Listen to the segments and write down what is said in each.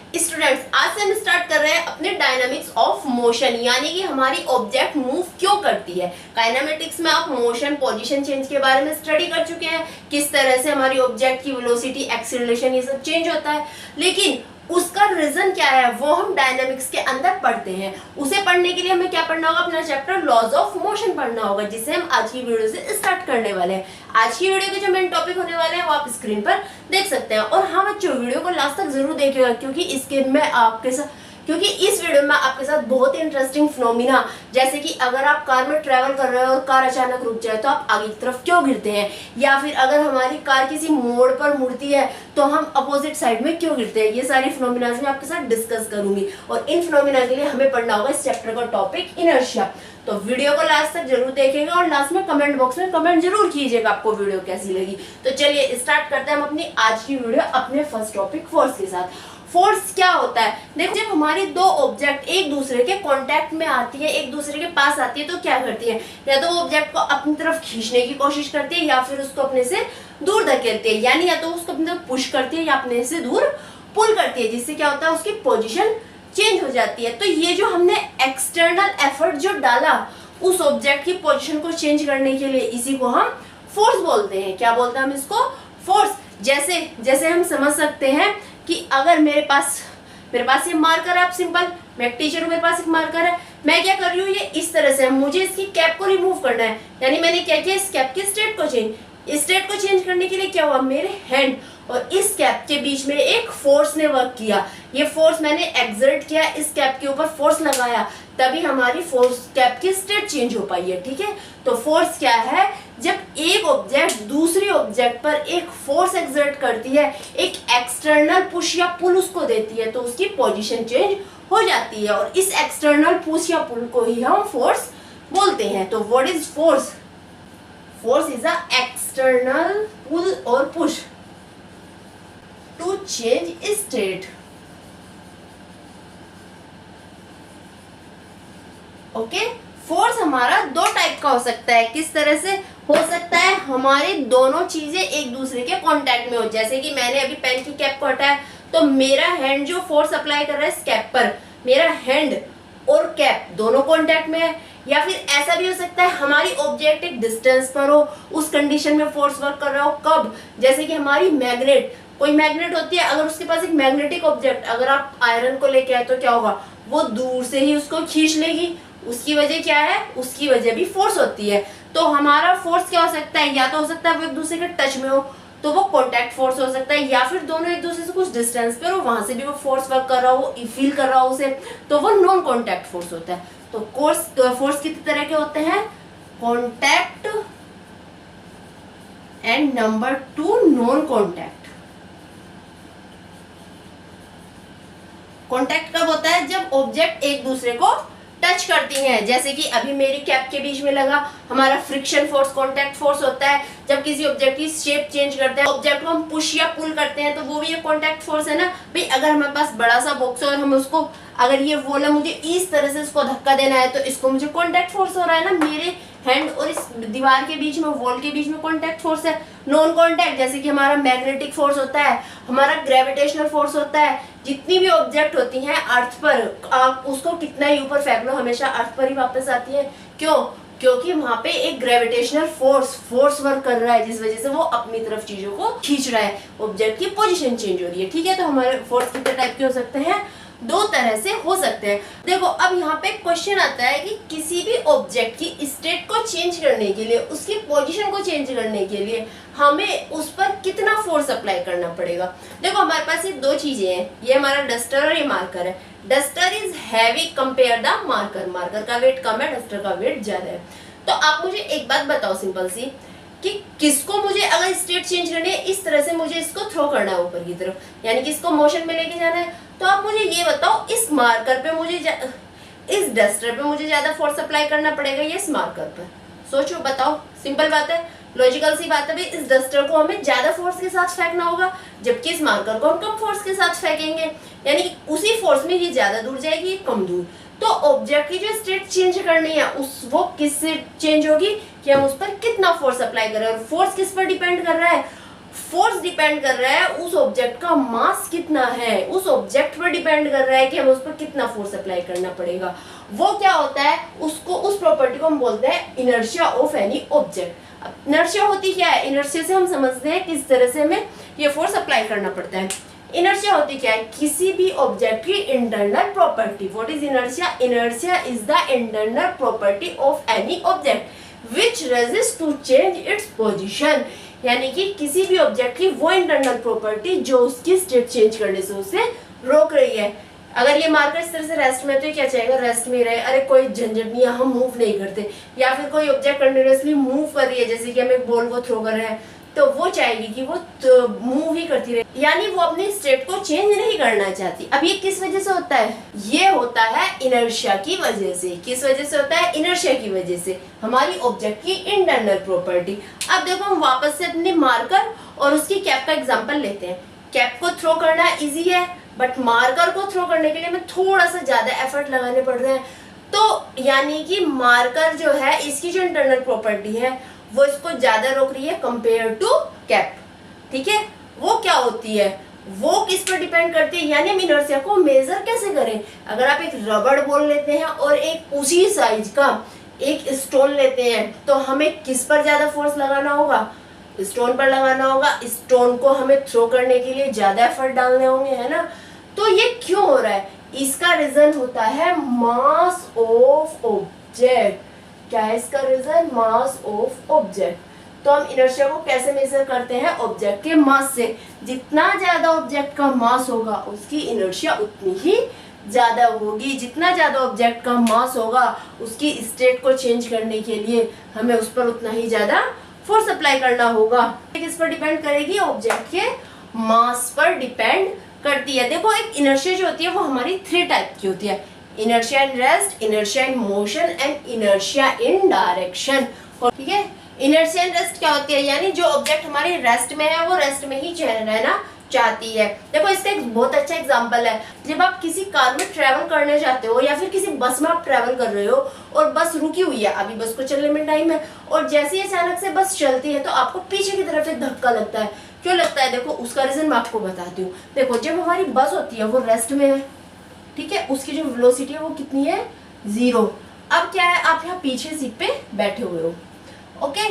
Students, आज से हम स्टार्ट कर रहे हैं अपने डायनामिक्स ऑफ मोशन, यानी कि हमारी ऑब्जेक्ट मूव क्यों करती है। काइनेमेटिक्स में आप मोशन, पोजीशन चेंज के बारे में स्टडी कर चुके हैं, किस तरह से हमारी ऑब्जेक्ट की वेलोसिटी, एक्सीलरेशन ये सब चेंज होता है, लेकिन उसका रीजन क्या है वो हम डायनामिक्स के अंदर पढ़ते हैं। उसे पढ़ने के लिए हमें क्या पढ़ना होगा, अपना चैप्टर लॉज ऑफ मोशन पढ़ना होगा, जिसे हम आज की वीडियो से स्टार्ट करने वाले हैं। आज की वीडियो के जो मेन टॉपिक होने वाले हैं वो आप स्क्रीन पर देख सकते हैं। और हाँ बच्चों, वीडियो को लास्ट तक जरूर देखिएगा, क्योंकि इस वीडियो में आपके साथ बहुत ही इंटरेस्टिंग फिनोमिना, जैसे कि अगर आप कार में ट्रैवल कर रहे हो और कार अचानक रुक जाए तो आप आगे की तरफ क्यों गिरते हैं, या फिर अगर हमारी कार किसी मोड़ पर मुड़ती है तो हम अपोजिट साइड में क्यों गिरते हैं, ये सारी फिनोमिना मैं आपके साथ डिस्कस करूंगी। और इन फिनोमिना के लिए हमें पढ़ना होगा इस चैप्टर का टॉपिक इनर्शिया। तो वीडियो को लास्ट तक जरूर देखेगा और लास्ट में कमेंट बॉक्स में कमेंट जरूर कीजिएगा आपको वीडियो कैसी लगी। तो चलिए स्टार्ट करते हैं हम अपनी आज की वीडियो अपने फर्स्ट टॉपिक फोर्स के साथ। फोर्स क्या होता है, देखो जब हमारी दो ऑब्जेक्ट एक दूसरे के कांटेक्ट में आती है, एक दूसरे के पास आती है, तो क्या करती है, या तो वो ऑब्जेक्ट को अपनी तरफ खींचने की कोशिश करती है या फिर उसको अपने से दूर धकेलती है, यानी या तो उसको अपनी तरफ पुश करती है या अपने से दूर पुल करती है, जिससे क्या होता है उसकी पोजीशन चेंज हो जाती है। तो ये जो हमने एक्सटर्नल एफर्ट जो डाला उस ऑब्जेक्ट की पोजीशन को चेंज करने के लिए, इसी को हम फोर्स बोलते हैं। क्या बोलते हैं हम इसको, फोर्स। जैसे हम समझ सकते हैं कि अगर मेरे पास ये मार्कर है, आप सिंपल, मैं एक टीचर हूँ, मेरे पास एक मार्कर है, मैं क्या कर रही हूँ, ये इस तरह से मुझे इसकी कैप को रिमूव करना है, यानी मैंने क्या किया, इस कैप की स्टेट को चेंज करने के लिए क्या हुआ, मेरे हैंड और इस कैप के बीच में एक फोर्स ने वर्क किया। ये फोर्स मैंने एक्सर्ट किया, इस कैप के ऊपर फोर्स लगाया, तभी हमारी फोर्स कैप की स्टेट चेंज हो पाई है। ठीक है, तो फोर्स क्या है, जब एक ऑब्जेक्ट दूसरी ऑब्जेक्ट पर एक फोर्स एक्सर्ट करती है, एक एक्सटर्नल पुश या पुल उसको देती है, तो उसकी पोजीशन चेंज हो जाती है, और इस एक्सटर्नल पुश या पुल को ही हम फोर्स बोलते हैं। तो what is force? Force is a external pull और push to change state. Okay, force हमारा दो टाइप का हो सकता है। किस तरह से हो सकता है, हमारे दोनों चीजें एक दूसरे के कांटेक्ट में हो, जैसे कि मैंने अभी पेन की कैप को हटाया तो मेरा हैंड जो फोर्स अप्लाई कर रहा है इस कैप पर, मेरा हैंड और कैप दोनों कांटेक्ट में है। या फिर ऐसा भी हो सकता है हमारी ऑब्जेक्ट एक डिस्टेंस पर हो, उस कंडीशन में फोर्स वर्क कर रहा हो। कब, जैसे कि हमारी कोई मैग्नेट होती है, अगर उसके पास एक मैग्नेटिक ऑब्जेक्ट, अगर आप आयरन को लेके आए तो क्या होगा, वो दूर से ही उसको खींच लेगी। उसकी वजह क्या है, उसकी वजह भी फोर्स होती है। तो हमारा फोर्स क्या हो सकता है, या तो हो सकता है वो एक दूसरे के टच में हो तो वो कॉन्टैक्ट फोर्स हो सकता है, या फिर दोनों एक दूसरे से कुछ डिस्टेंस पर हो, वहां से भी वो फोर्स वर्क कर रहा हो, वो फील कर रहा हो उसे, तो वो नॉन कॉन्टैक्ट फोर्स होता है। तो फोर्स कितने तरह के होते हैं, contact and number 2 non contact. Contact कब होता है, जब ऑब्जेक्ट एक दूसरे को टच करती हैं, जैसे कि अभी मेरी कैप के बीच में लगा, हमारा फ्रिक्शन फोर्स कॉन्टैक्ट फोर्स होता है। जब किसी ऑब्जेक्ट की शेप चेंज करते हैं, ऑब्जेक्ट को हम पुश या पुल करते हैं, तो वो भी एक कॉन्टैक्ट फोर्स है ना भाई। अगर हमारे पास बड़ा सा बॉक्स है और हम उसको, अगर ये वॉल है, मुझे इस तरह से इसको धक्का देना है, तो इसको मुझे कॉन्टैक्ट फोर्स हो रहा है ना, मेरे हैंड और इस दीवार के बीच में, वॉल के बीच में कॉन्टैक्ट फोर्स है। नॉन कॉन्टैक्ट, जैसे कि हमारा मैग्नेटिक फोर्स होता है, हमारा ग्रेविटेशनल फोर्स होता है। जितनी भी ऑब्जेक्ट होती हैं अर्थ पर, आप उसको कितना ही ऊपर फेंक लो, हमेशा अर्थ पर ही वापस आती है। क्यों? क्योंकि वहां पे एक ग्रेविटेशनल फोर्स वर्क कर रहा है, जिस वजह से वो अपनी तरफ चीजों को खींच रहा है, ऑब्जेक्ट की पोजीशन चेंज हो रही है। ठीक है, तो हमारे फोर्स कितने टाइप के हो सकते हैं, दो तरह से हो सकते हैं। देखो अब यहाँ पे क्वेश्चन आता है कि किसी भी ऑब्जेक्ट की स्टेट को चेंज करने के लिए, उसकी पोजीशन को चेंज करने के लिए हमें उस पर कितना फोर्स अप्लाई करना पड़ेगा। देखो हमारे पास ये दो चीजें हैं, ये हमारा डस्टर और ये मार्कर है। Duster is heavy compare the marker, marker का वेट कम है, डस्टर का वेट ज्यादा है। तो आप मुझे एक बात बताओ सिंपल सी, कि किसको मुझे अगर स्टेट चेंज करनी है, इस तरह से मुझे इसको थ्रो करना है ऊपर की तरफ, यानी कि इसको मोशन में लेके जाना है, तो आप मुझे ये बताओ, इस मार्कर पे मुझे इस डस्टर पे मुझे ज्यादा फोर्स अप्लाई करना पड़ेगा या इस मार्कर पर? सोचो, बताओ, सिंपल बात है, लॉजिकल सी बात है भाई। इस डस्टर को हमें ज्यादा फोर्स के साथ फेंकना होगा, जबकि इस मार्कर को हम कम फोर्स के साथ फेंकेंगे, यानी कि उसी फोर्स में ये ज्यादा दूर जाएगी, ये कम दूर। तो ऑब्जेक्ट की जो स्टेट चेंज करनी है वो किससे चेंज होगी, कि हम उस पर कितना फोर्स अप्लाई कर रहे हैं। और फोर्स किस पर डिपेंड कर रहा है, फोर्स डिपेंड कर रहा है उस ऑब्जेक्ट का मास कितना है, उस ऑब्जेक्ट पर डिपेंड कर रहा है कि हमें उस पर कितना फोर्स अप्लाई करना पड़ेगा। वो क्या होता है, उसको उस प्रॉपर्टी को हम बोलते हैं inertia of any object. Inertia होती क्या है, इनर्शिया से हम समझते हैं किस तरह से हमें ये फोर्स अप्लाई करना पड़ता है। इनर्शिया होती क्या है, किसी भी ऑब्जेक्ट की internal property. What is inertia? Inertia is the internal property of any object which resist to change its position. यानी कि किसी भी ऑब्जेक्ट की वो इंटरनल प्रॉपर्टी जो उसकी स्टेट चेंज करने से उसे रोक रही है। अगर ये मार्कर इस तरह से रेस्ट में, तो ये क्या चाहेगा, रेस्ट में रहे, अरे कोई झंझट नहीं है, हम मूव नहीं करते। या फिर कोई ऑब्जेक्ट कंटिन्यूअसली मूव कर रही है, जैसे कि हम एक बॉल को थ्रो कर रहे हैं, तो वो चाहेगी कि वो मूव ही करती रहे, यानी वो अपनी स्टेट को चेंज नहीं करना चाहती। अब ये किस वजह से होता है? ये होता है इनर्शिया की वजह से। किस वजह से होता है? इनर्शिया की वजह से, हमारी ऑब्जेक्ट की इंटरनल प्रॉपर्टी। अब देखो हम वापस से अपने मार्कर और उसकी कैप का एग्जांपल लेते हैं। कैप को थ्रो करना इजी है, बट मार्कर को थ्रो करने के लिए हमें थोड़ा सा ज्यादा एफर्ट लगाने पड़ रहे हैं। तो यानी कि मार्कर जो है, इसकी जो इंटरनल प्रॉपर्टी है वो इसको ज्यादा रोक रही है कंपेयर टू कैप। ठीक है, वो क्या होती है, वो किस पर डिपेंड करती है, यानी हम इनर्शिया को मेजर कैसे करें। अगर आप एक रबड़ बॉल लेते हैं और एक उसी साइज का एक स्टोन लेते हैं, तो हमें किस पर ज्यादा फोर्स लगाना होगा? स्टोन पर लगाना होगा। स्टोन को हमें थ्रो करने के लिए ज्यादा एफर्ट डालने होंगे, है ना। तो ये क्यों हो रहा है? इसका रीजन होता है मास ऑफ ऑब्जेक्ट। क्या है इसका रीजन? Mass of object. तो हम इनर्शिया को कैसे मेजर करते हैं? ऑब्जेक्ट के मास से। जितना ज्यादा ऑब्जेक्ट का मास होगा उसकी इनर्शिया उतनी ही ज्यादा होगी। जितना ज्यादा ऑब्जेक्ट का मास होगा उसकी स्टेट को चेंज करने के लिए हमें उस पर उतना ही ज्यादा फोर्स अप्लाई करना होगा। किस पर डिपेंड करेगी? ऑब्जेक्ट के मास पर डिपेंड करती है। देखो एक इनर्शिया जो होती है वो हमारी 3 टाइप की होती है, inertia in rest, inertia in motion and inertia in direction. ठीक है, इनर्शिया इन रेस्ट क्या होती है, यानी जो ऑब्जेक्ट हमारी रेस्ट में है वो रेस्ट में ही रहना चाहती है। देखो इसका एक बहुत अच्छा एग्जांपल है, जब आप किसी कार में ट्रेवल करने जाते हो या फिर किसी बस में आप ट्रेवल कर रहे हो और बस रुकी हुई है, अभी बस को चलने में टाइम है, और जैसे ही अचानक से बस चलती है तो आपको पीछे की तरफ एक धक्का लगता है। क्यों लगता है? देखो उसका रीजन मैं आपको बताती हूँ। देखो जब हमारी बस होती है वो रेस्ट में है, ठीक है, उसकी जो वेलोसिटी है वो कितनी है? 0। अब क्या है, आप यहाँ पीछे सीट पे बैठे हुए हो, ओके,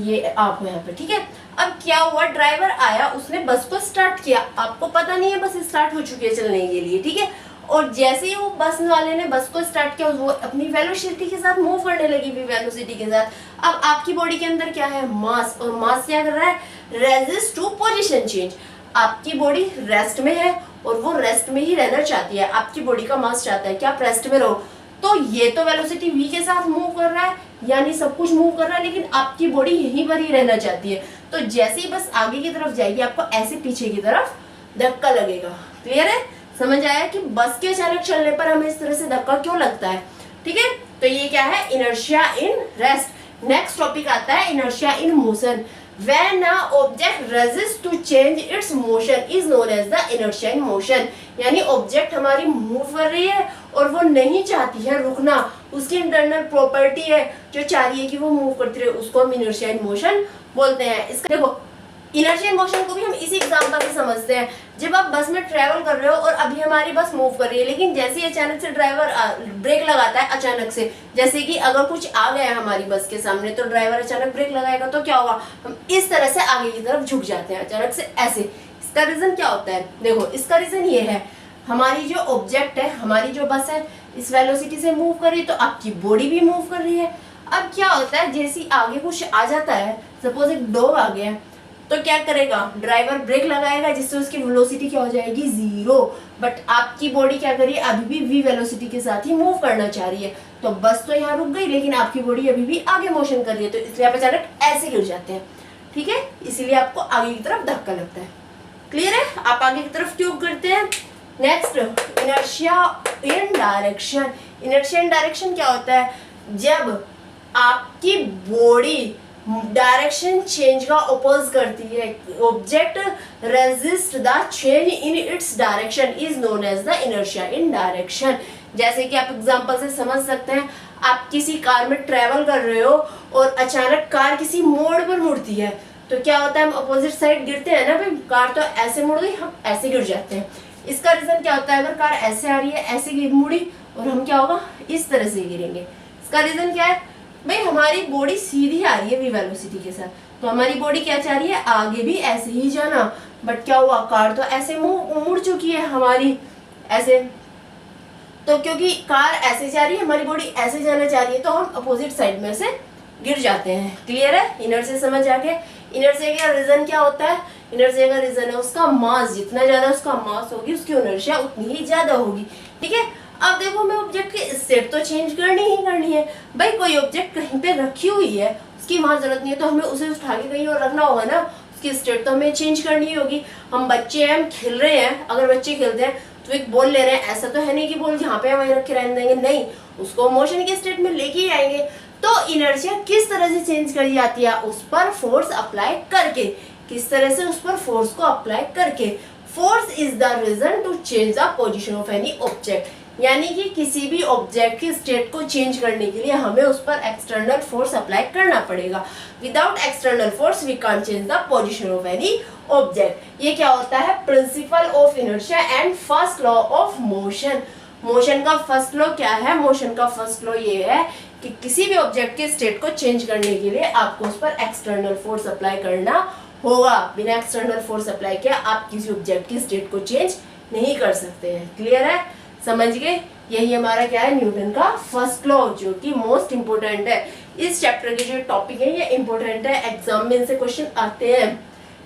ये आप हो यहाँ पे, ठीक है। अब क्या हुआ, ड्राइवर आया, उसने बस को स्टार्ट किया, आपको पता नहीं है बस स्टार्ट हो चुकी है चलने के लिए, ठीक है। और जैसे ही वो बस वाले ने बस को स्टार्ट किया, वो अपनी वेलोसिटी के साथ मूव करने लगी, भी वेलोसिटी के साथ। अब आपकी बॉडी के अंदर क्या है? मास। और मास क्या कर रहा है? Resist to position change. आपकी बॉडी रेस्ट में है और वो रेस्ट में ही रहना चाहती है। आपकी बॉडी का मास चाहता है कि आप रेस्ट में रहो, तो ये तो वेलोसिटी v के साथ मूव कर रहा है, यानी सब कुछ मूव कर रहा है, लेकिन आपकी बॉडी यहीं पर ही रहना चाहती है। तो जैसे ही बस आगे की तरफ जाएगी, आपको ऐसे पीछे की तरफ धक्का लगेगा। क्लियर है? समझ आया कि बस के अचानक चलने पर हमें इस तरह से धक्का क्यों लगता है? ठीक है, तो ये क्या है? Inertia in rest. Next topic आता है inertia in motion. When a object resists to change its motion is known as the inertia in motion। यानी ऑब्जेक्ट हमारी मूव कर रही है और वो नहीं चाहती है रुकना, उसकी इंटरनल प्रॉपर्टी है जो चाह रही है कि वो मूव करती रहे, उसको हम इनर्शिया इन मोशन बोलते हैं। इसका देखो इनर्शिया इन मोशन को भी हम इसी एग्जांपल से समझते हैं। जब आप बस में ट्रेवल कर रहे हो और अभी हमारी बस मूव कर रही है, लेकिन जैसे ही अचानक से ड्राइवर ब्रेक लगाता है, अचानक से, जैसे कि अगर कुछ आ गया है हमारी बस के सामने, तो ड्राइवर अचानक ब्रेक लगाएगा तो क्या होगा? हम इस तरह से आगे की तरफ झुक जाते हैं, अचानक से ऐसे। इसका रीजन क्या होता है? देखो इसका रीजन ये है, हमारी जो ऑब्जेक्ट है, हमारी जो बस है, इस वेलोसिटी से मूव कर रही है, तो आपकी बॉडी भी मूव कर रही है। अब क्या होता है, जैसे आगे कुछ आ जाता है, सपोज एक डॉग आ गया, तो क्या करेगा? ड्राइवर ब्रेक लगाएगा, जिससे उसकी वेलोसिटी क्या हो जाएगी? 0। बट आपकी बॉडी क्या करिए? अभी भी v वेलोसिटी के साथ ही मूव करना चाह रही है, तो बस तो यहाँ रुक गई, लेकिन आपकी बॉडी अभी भी आगे मोशन कर रही है, तो इसलिए आप अचानक ऐसे गिर जाते हैं, ठीक है, इसीलिए आपको आगे की तरफ धक्का लगता है। क्लियर है? आप आगे की तरफ क्यों करते हैं? Next, inertia in direction. Inertia in direction क्या होता है? जब आपकी बॉडी डायरेक्शन चेंज का अपोज करती है, object resist the change in its direction is known as the inertia in direction. जैसे कि आप एग्जांपल से समझ सकते हैं, आप किसी कार में ट्रेवल कर रहे हो और अचानक कार किसी मोड़ पर मुड़ती है, तो क्या होता है, हम अपोजिट साइड गिरते हैं ना भाई, कार तो ऐसे मुड़ गई, हम ऐसे गिर जाते हैं। इसका रीजन क्या होता है, अगर कार ऐसे आ रही है, ऐसे मुड़ी और हम क्या होगा, इस तरह से गिरेंगे। इसका रीजन क्या है भाई, हमारी बॉडी सीधी आ रही है वी वेलोसिटी के साथ, तो हमारी बॉडी क्या चाह रही है, आगे भी ऐसे ही जाना। बट क्या हुआ, कार तो ऐसे मुड़ चुकी है हमारी ऐसे, तो क्योंकि कार ऐसे जा रही है, हमारी बॉडी ऐसे जाना चाह रही है, तो हम अपोजिट साइड में से गिर जाते हैं। क्लियर है, इनर्शिया समझ आ गया। इनर्शिया का रीजन क्या होता है, इनर्शिया का रीजन है उसका मास, जितना ज्यादा उसका मास होगी उसकी इनर्शिया उतनी ही ज्यादा होगी। ठीक है, अब देखो हमें ऑब्जेक्ट की स्टेट तो चेंज करनी ही करनी है भाई। कोई ऑब्जेक्ट कहीं पे रखी हुई है, उसकी वहां जरूरत नहीं है, तो हमें उसे उठा के कहीं और रखना होगा ना, उसकी स्टेट तो हमें चेंज करनी ही होगी। हम बच्चे हैं, हम खेल रहे हैं, अगर बच्चे खेलते हैं तो एक बॉल ले रहे हैं, ऐसा तो है नहीं कि बॉल जहाँ पे वहीं रख के रहने देंगे, नहीं, उसको मोशन के स्टेट में लेके ही आएंगे। तो इनर्शिया किस तरह से चेंज करी जाती है, उस पर फोर्स अप्लाई करके। किस तरह से, उस पर फोर्स को अप्लाई करके। Force is the reason to change the position of any object, यानी कि किसी भी ऑब्जेक्ट की स्टेट को चेंज करने के लिए हमें उस पर एक्सटर्नल फोर्स अप्लाई करना पड़ेगा। Without external force we can't change the position of any object. ये क्या होता है, principle of inertia and first law of motion. Motion का फर्स्ट लॉ क्या है, मोशन का फर्स्ट लॉ ये है कि किसी भी ऑब्जेक्ट के स्टेट को चेंज करने के लिए आपको उस पर एक्सटर्नल फोर्स अप्लाई करना होगा। बिना एक्सटर्नल फोर्स अप्लाई किया आप किसी ऑब्जेक्ट की स्टेट को चेंज नहीं कर सकते हैं। क्लियर है, समझ गए। यही हमारा क्या है, न्यूटन का फर्स्ट लॉ, जो कि मोस्ट इंपोर्टेंट है। इस चैप्टर के जो टॉपिक है ये इंपॉर्टेंट है, एग्जाम में इनसे क्वेश्चन आते हैं।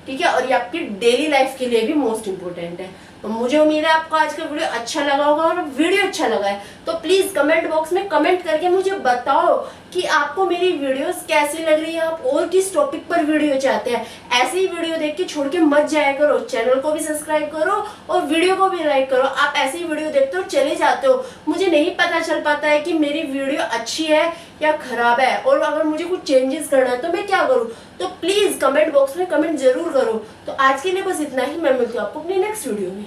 ठीक है, और ये आपकी डेली लाइफ के लिए भी मोस्ट इंपोर्टेंट है। तो मुझे उम्मीद है आपको आज का वीडियो अच्छा लगा होगा, और वीडियो अच्छा लगा है तो प्लीज कमेंट बॉक्स में कमेंट करके मुझे बताओ कि आपको मेरी वीडियोस कैसी लग रही है, आप और किस टॉपिक पर वीडियो चाहते हैं। ऐसी ही वीडियो देख के छोड़ के मत जाया करो, चैनल को भी सब्सक्राइब करो और वीडियो को भी लाइक करो। आप ऐसी ही वीडियो देखते हो चले जाते हो, मुझे नहीं पता चल पाता है कि मेरी वीडियो अच्छी है या खराब है, और अगर मुझे कुछ चेंजेस करना है तो मैं क्या करूँ। तो प्लीज कमेंट बॉक्स में कमेंट जरूर करो। तो आज के लिए बस इतना ही, मैं मिलती हूँ आपको अपनी नेक्स्ट वीडियो में।